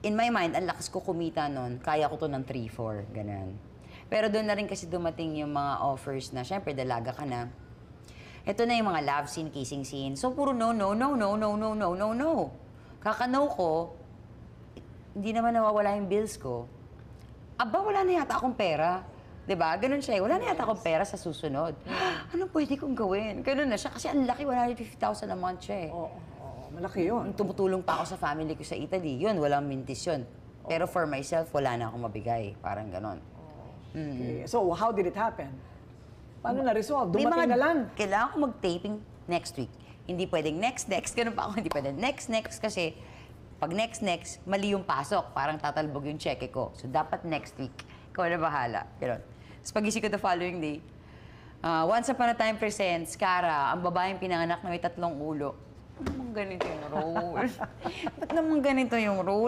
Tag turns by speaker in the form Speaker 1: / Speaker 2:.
Speaker 1: in my mind, ang lakas ko kumita nun, kaya ko to ng 3-4, ganun. Pero doon na rin kasi dumating yung mga offers na, syempre, dalaga ka na. Ito na yung mga love scene, kissing scene. So, puro no, no, no, no, no, no, no, no, no. Kaka-no ko, hindi naman nawawala yung bills ko. Aba, wala na yata akong pera. 'Di ba? Ganun siya. Wala na yata akong pera sa susunod. Anong pwede kong gawin? Ganun na siya. Kasi ang laki, 150,000 a month siya eh.
Speaker 2: Oo, malaki yun.
Speaker 1: Tumutulong pa ako sa family ko sa Italy. Yun, walang mintis yun. Pero for myself, wala na akong mabigay. Parang ganon.
Speaker 2: Okay. So, how did it happen? Paano na-resolve? Dumating na lang.
Speaker 1: Kailangan ko mag-taping next week. Hindi pwedeng next. Ganun pa ako. Hindi pwedeng next. Kasi pag next, mali yung pasok. Parang tatalbog yung cheque ko. So, dapat next week. Ikaw na bahala. Ganon. Tapos pag-isip ko the following day, Once Upon a Time presents, Cara, ang babaeng pinanganak na may 3 ulo. Ba't naman ganito yung role? Ba't naman ganito yung role?